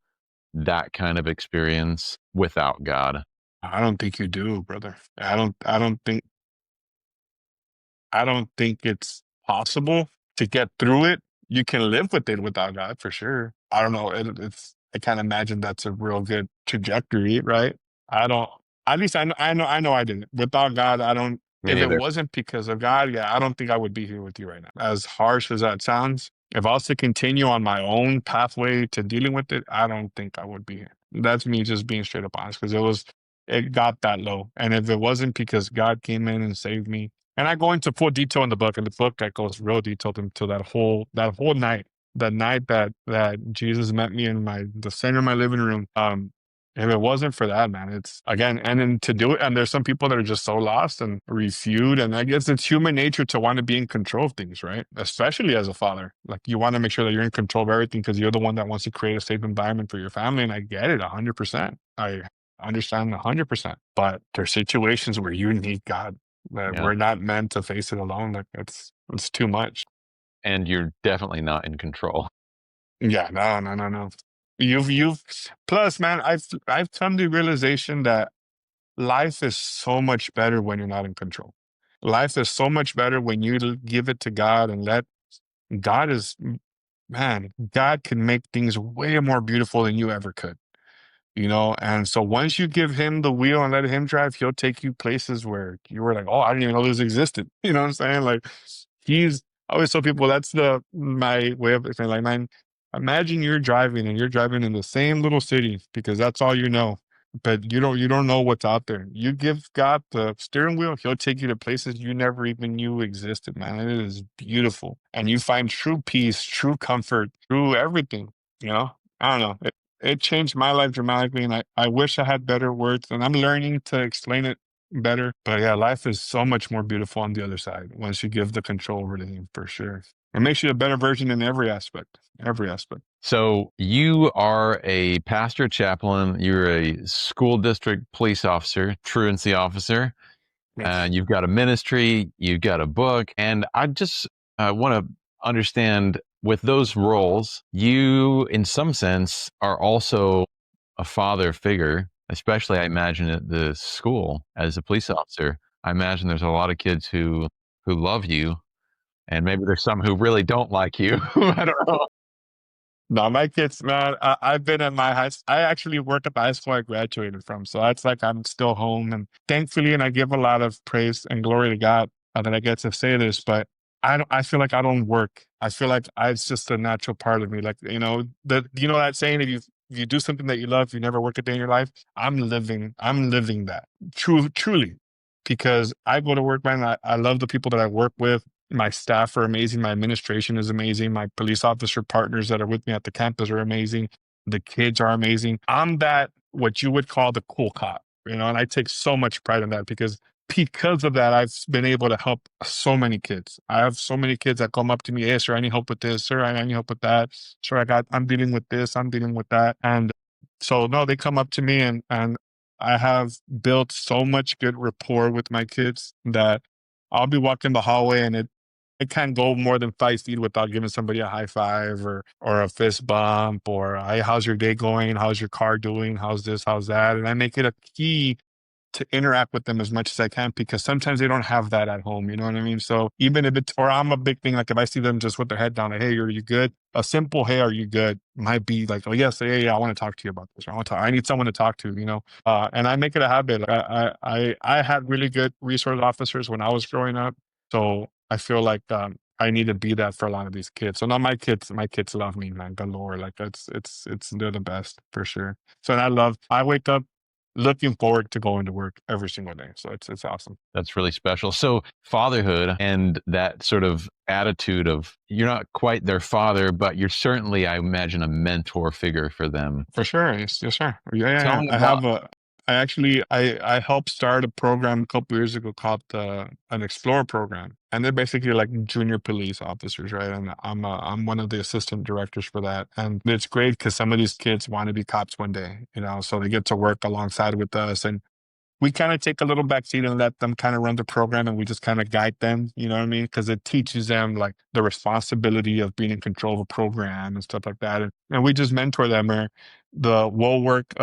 that kind of experience without God. I don't think you do, brother. I don't think it's possible to get through it. You can live with it without God for sure. I don't know. I can't imagine that's a real good trajectory, right? I don't. At least I know I didn't. Without God, I don't. Me If it neither. wasn't because of God, yeah, I don't think I would be here with you right now. As harsh as that sounds, if I was to continue on my own pathway to dealing with it, I don't think I would be here. That's me just being straight up honest, because it got that low. And if it wasn't because God came in and saved me, and I go into full detail in the book, and the book that goes real detailed into that whole night, the night that Jesus met me in the center of my living room. If it wasn't for that, man, it's again, and then to do it, and there's some people that are just so lost and refute, and I guess it's human nature to want to be in control of things, right? Especially as a father, like you want to make sure that you're in control of everything because you're the one that wants to create a safe environment for your family, and I get it 100%. I understand 100%, but there's situations where you need God, that Yeah. we're not meant to face it alone. Like it's too much. And you're definitely not in control. Yeah, no. You've plus, man, I've come to the realization that life is so much better when you're not in control. Life is so much better when you give it to God and let God is man, God can make things way more beautiful than you ever could. And so once you give him the wheel and let him drive, he'll take you places where you were like, oh, I didn't even know this existed. You know what I'm saying? Like I always tell people that's my way of explaining, like, man, imagine you're driving and you're driving in the same little city because that's all you know, but you don't know what's out there. You give God the steering wheel, he'll take you to places you never even knew existed, man. It is beautiful. And you find true peace, true comfort, true everything, you know? I don't know. It changed my life dramatically, and I wish I had better words, and I'm learning to explain it better. But yeah, life is so much more beautiful on the other side once you give the control over the thing, for sure. It makes you a better version in every aspect. Every aspect. So you are a pastor chaplain, you're a school district police officer, truancy officer, Yes. you've got a ministry, you've got a book, and I just want to understand with those roles, you, in some sense, are also a father figure, especially I imagine at the school as a police officer. I imagine there's a lot of kids who love you, and maybe there's some who really don't like you. I don't know. No, my kids, man, I've been at my high. I actually work at the high school I graduated from, so that's like I'm still home, and thankfully, and I give a lot of praise and glory to God that I get to say this. But I don't. I feel like I don't work. I feel like it's just a natural part of me. Like that saying, if you do something that you love, you never work a day in your life. I'm living that truly, because I go to work, man. I love the people that I work with. My staff are amazing. My administration is amazing. My police officer partners that are with me at the campus are amazing. The kids are amazing. I'm what you would call the cool cop, and I take so much pride in that because of that, I've been able to help so many kids. I have so many kids that come up to me, hey, sir, I need help with this. Sir, I need help with that. Sir, I'm dealing with this. I'm dealing with that. And so, no, they come up to me and I have built so much good rapport with my kids that I'll be walking the hallway and it can't go more than 5 feet without giving somebody a high five or a fist bump or, hey, how's your day going? How's your car doing? How's this? How's that? And I make it a key to interact with them as much as I can, because sometimes they don't have that at home. You know what I mean? So even if it's, or I'm a big thing, like if I see them just with their head down, like, hey, are you good? A simple, hey, are you good? Might be like, oh, yes, yeah, I want to talk to you about this. Or I need someone to talk to, you know? And I make it a habit. Like I had really good resource officers when I was growing up. So I feel like, I need to be that for a lot of these kids. So now my kids love me, man, galore. Like they're the best for sure. So and I wake up looking forward to going to work every single day. So it's awesome. That's really special. So fatherhood and that sort of attitude of you're not quite their father, but you're certainly, I imagine, a mentor figure for them. For sure. Yes, sir. Tell Yeah. me I about have I helped start a program a couple years ago called an Explorer program, and they're basically like junior police officers, right? And I'm one of the assistant directors for that, and it's great because some of these kids want to be cops one day, you know, so they get to work alongside with us, and we kind of take a little backseat and let them kind of run the program, and we just kind of guide them, you know what I mean? Because it teaches them like the responsibility of being in control of a program and stuff like that. And we just mentor them, or we'll work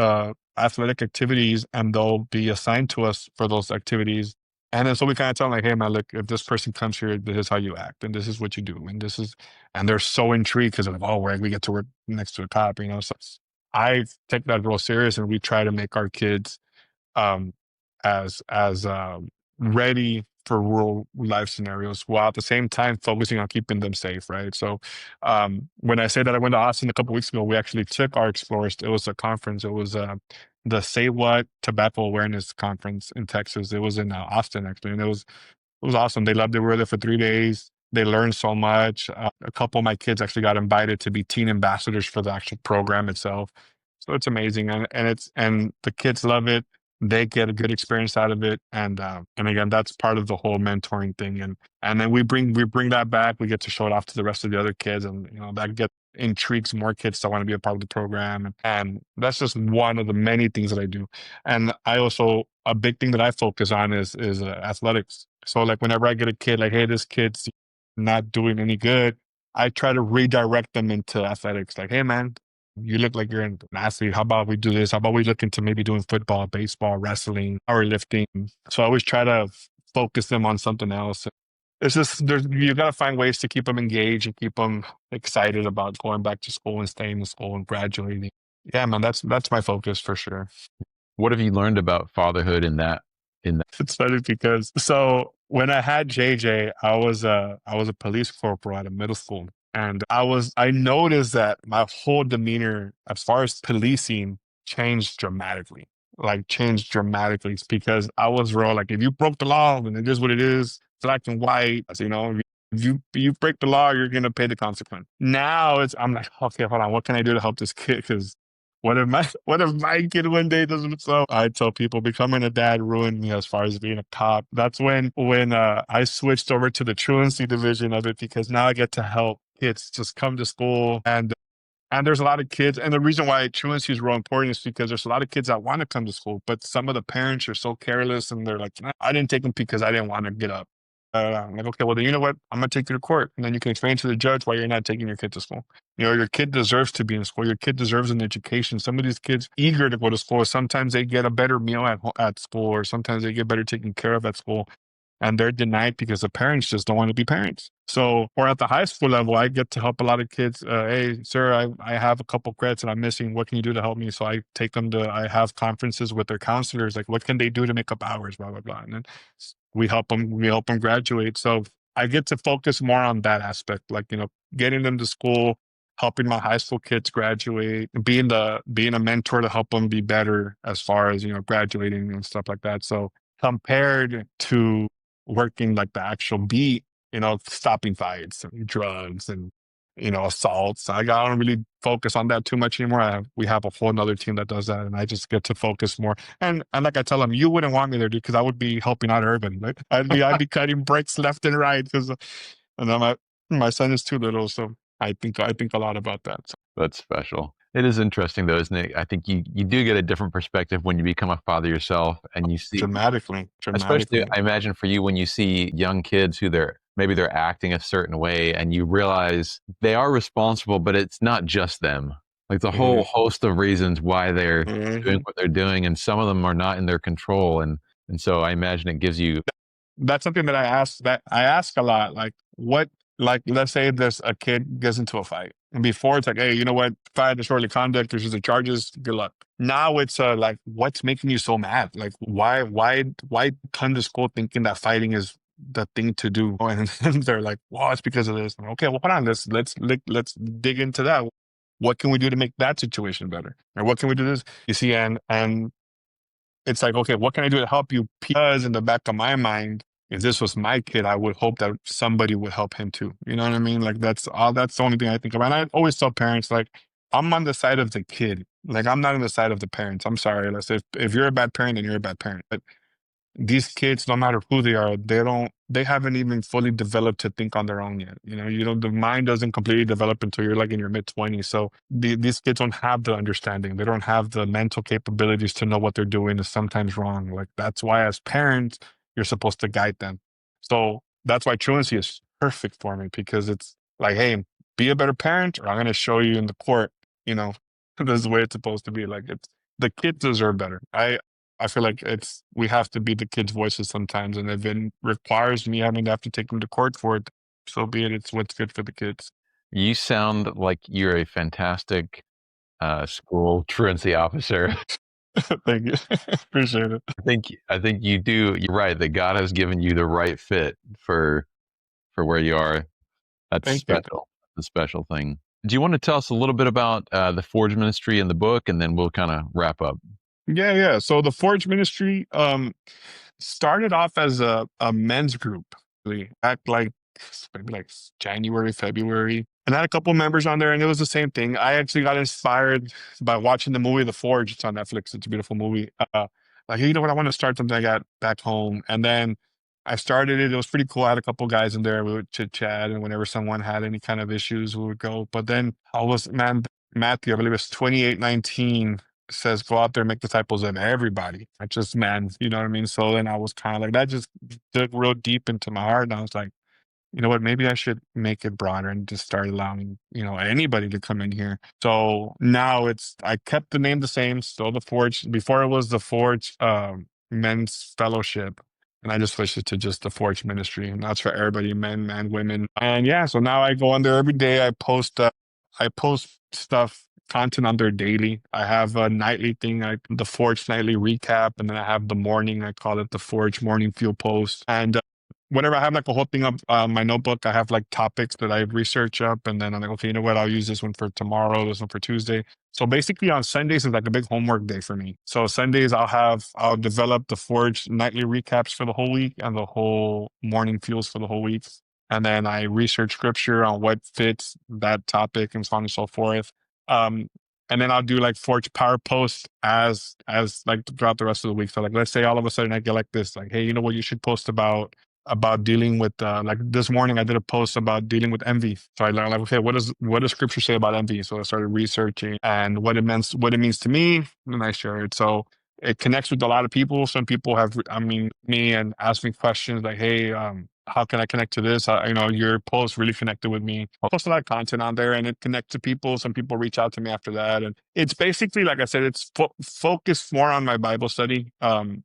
athletic activities, and they'll be assigned to us for those activities. And then so we kind of tell them like, hey man, look, if this person comes here, this is how you act, and this is what you do, and this is, and they're so intrigued because of, oh, we get to work next to a cop, you know. So I take that real serious, and we try to make our kids um, as ready for real life scenarios, while at the same time focusing on keeping them safe, right? So when I say that I went to Austin a couple weeks ago, we actually took our explorers. It was a conference. It was the Say What Tobacco Awareness Conference in Texas. It was in Austin actually, and it was awesome. They loved it. We were there for 3 days. They learned so much. A couple of my kids actually got invited to be teen ambassadors for the actual program itself. So it's amazing, and the kids love it. They get a good experience out of it, and again, that's part of the whole mentoring thing. And then we bring that back. We get to show it off to the rest of the other kids, and you know that intrigues more kids to want to be a part of the program. And that's just one of the many things that I do. And I also, a big thing that I focus on is athletics. So like whenever I get a kid, like, hey, this kid's not doing any good, I try to redirect them into athletics. Like, hey, man, you look like you're an athlete. How about we do this? How about we look into maybe doing football, baseball, wrestling, powerlifting? So I always try to focus them on something else. It's just you got to find ways to keep them engaged and keep them excited about going back to school and staying in school and graduating. Yeah, man, that's my focus for sure. what have you learned about fatherhood in that? It's funny because so when I had JJ, I was a police corporal at a middle school. And I noticed that my whole demeanor as far as policing changed dramatically. Like changed dramatically. It's because I was real like, if you broke the law, then it is what it is, black and white. You know, if you break the law, you're gonna pay the consequence. Now I'm like, okay, hold on, what can I do to help this kid? Because what if my kid one day doesn't? So I tell people becoming a dad ruined me as far as being a cop. That's when I switched over to the truancy division of it, because now I get to help kids just come to school. And there's a lot of kids, and the reason why truancy is real important is because there's a lot of kids that want to come to school, but some of the parents are so careless, and they're like, "Nah, I didn't take them because I didn't want to get up." I'm like, okay, well then you know what? I'm gonna take you to court, and then you can explain to the judge why you're not taking your kid to school. You know, your kid deserves to be in school. Your kid deserves an education. Some of these kids eager to go to school. Sometimes they get a better meal at school, or sometimes they get better taken care of at school, and they're denied because the parents just don't want to be parents. So, or at the high school level, I get to help a lot of kids. Hey, sir, I have a couple credits that I'm missing. What can you do to help me? So I take them I have conferences with their counselors, like what can they do to make up hours, blah, blah, blah. And then we help them graduate. So I get to focus more on that aspect, like, you know, getting them to school, helping my high school kids graduate, being a mentor to help them be better as far as, you know, graduating and stuff like that. So compared to working like the actual beat, you know, stopping fights and drugs and, you know, assaults. I don't really focus on that too much anymore. We have a whole nother team that does that, and I just get to focus more. And like I tell them, you wouldn't want me there, dude, because I would be helping out Urban. Like, I'd be cutting brakes left and right because, and then my son is too little, so I think a lot about that. So. That's special. It is interesting though, isn't it? I think you do get a different perspective when you become a father yourself, and you see, Dramatically, especially dramatically. I imagine for you, when you see young kids who they're acting a certain way, and you realize they are responsible, but it's not just them. like the whole Hmm. host of reasons why they're doing Hmm. what they're doing, and some of them are not in their control. And so I imagine it gives you. That's something that I ask a lot. Like, what, like, let's say there's a kid gets into a fight, and before it's like, hey, you know what? Fight disorderly conduct. There's the charges. Good luck. Now it's like, what's making you so mad? Like, why come to school thinking that fighting is the thing to do? And they're like, well, it's because of this. Okay, well, hold on. Let's dig into that. What can we do to make that situation better? Or what can we do this? You see, and it's like, okay, what can I do to help you? Because in the back of my mind, if this was my kid, I would hope that somebody would help him too. You know what I mean? Like that's the only thing I think about. And I always tell parents, like, I'm on the side of the kid. Like, I'm not on the side of the parents. I'm sorry. Let's say if you're a bad parent, then you're a bad parent. But these kids, no matter who they are, they haven't even fully developed to think on their own yet. The mind doesn't completely develop until you're like in your mid 20s. So these kids don't have the understanding. They don't have the mental capabilities to know what they're doing is sometimes wrong. Like, that's why as parents, you're supposed to guide them. So that's why truancy is perfect for me, because it's like, hey, be a better parent, or I'm going to show you in the court, you know, this is the way it's supposed to be. Like, it's the kids deserve better. I feel like we have to be the kids' voices sometimes, and if it requires me having to have to take them to court for it, so be it. It's what's good for the kids. You sound like you're a fantastic school truancy officer. Thank you. Appreciate it. I think you do. You're right that God has given you the right fit for where you are. That's Thank you. special. The special thing. Do you want to tell us a little bit about the Forge Ministry in the book, and then we'll kind of wrap up? Yeah, yeah. So the Forge Ministry started off as a men's group, really, back like maybe like January, February. And I had a couple members on there, and it was the same thing. I actually got inspired by watching the movie The Forge. It's on Netflix. It's a beautiful movie. Like, hey, you know what? I want to start something I got back home. And then I started it. It was pretty cool. I had a couple guys in there. We would chit chat, and whenever someone had any kind of issues, we would go. But then Matthew, I believe it's 28:19, says go out there and make disciples of everybody, not just men. You know what I mean? So then I was kind of like, that just dug real deep into my heart. And I was like, you know what, maybe I should make it broader and just start allowing, anybody to come in here. So now I kept the name the same, still the Forge. Before it was the Forge Men's Fellowship. And I just switched it to just the Forge Ministry. And that's for everybody, men, man, women. And yeah, so now I go on there every day. I post stuff, content on there daily. I have a nightly thing, the Forge nightly recap, and then I have the morning. I call it the Forge morning fuel post. And whenever I have like a whole thing up my notebook, I have like topics that I research up, and then I'm like, okay, you know what? I'll use this one for tomorrow, this one for Tuesday. So basically, on Sundays is like a big homework day for me. So Sundays I'll develop the Forge nightly recaps for the whole week and the whole morning fuels for the whole week. And then I research scripture on what fits that topic and so on and so forth. Um, and then I'll do like Forge power posts as like throughout the rest of the week. So like, let's say all of a sudden I get like this, like, hey, you know what? You should post about dealing with like this morning I did a post about dealing with envy. So I learned, like, okay, what does scripture say about envy? So I started researching and what it means to me, and I share it. So it connects with a lot of people. Some people have, I mean, me, and ask me questions like, hey, how can I connect to this? Your post really connected with me. I post a lot of content on there, and it connects to people. Some people reach out to me after that, and it's basically, like I said, it's focused more on my Bible study. And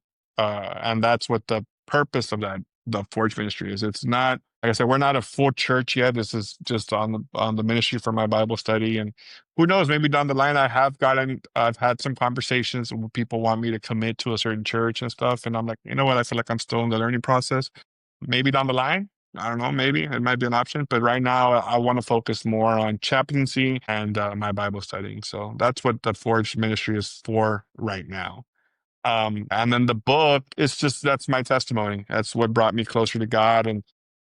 that's what the purpose of the Forge Ministry is. It's not, like I said, we're not a full church yet. This is just on the ministry for my Bible study. And who knows, maybe down the line I've had some conversations where people want me to commit to a certain church and stuff. And I'm like, you know what? I feel like I'm still in the learning process. Maybe down the line, I don't know, maybe it might be an option. But right now I want to focus more on chaplaincy and my Bible studying. So that's what the Forge Ministry is for right now. And then the book is just, that's my testimony. That's what brought me closer to God.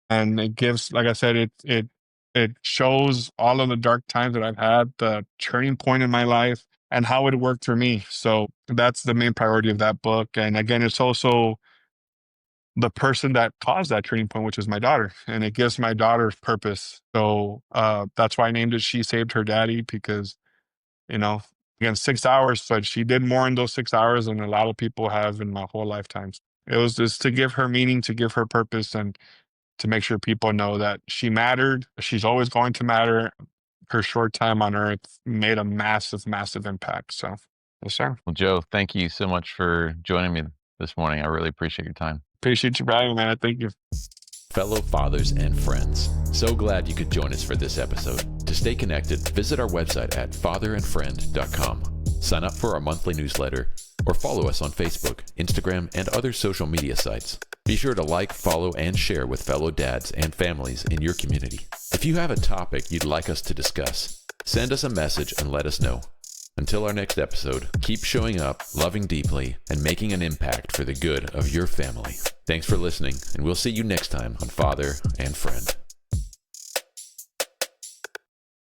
And it gives, like I said, it shows all of the dark times that I've had, the turning point in my life, and how it worked for me. So that's the main priority of that book. And again, it's also the person that caused that turning point, which is my daughter, and it gives my daughter purpose. So that's why I named it She Saved Her Daddy, because you know, again, 6 hours, but she did more in those 6 hours than a lot of people have in my whole lifetime. It was just to give her meaning, to give her purpose, and to make sure people know that she mattered. She's always going to matter. her short time on earth made a massive, massive impact. So, yes, sir. Well, Joe, thank you so much for joining me this morning. I really appreciate your time. Appreciate you, Brian, man. Thank you. Fellow fathers and friends, so glad you could join us for this episode. To stay connected, visit our website at fatherandfriend.com. Sign up for our monthly newsletter or follow us on Facebook, Instagram, and other social media sites. Be sure to like, follow, and share with fellow dads and families in your community. If you have a topic you'd like us to discuss, send us a message and let us know. Until our next episode, keep showing up, loving deeply, and making an impact for the good of your family. Thanks for listening, and we'll see you next time on Father and Friend.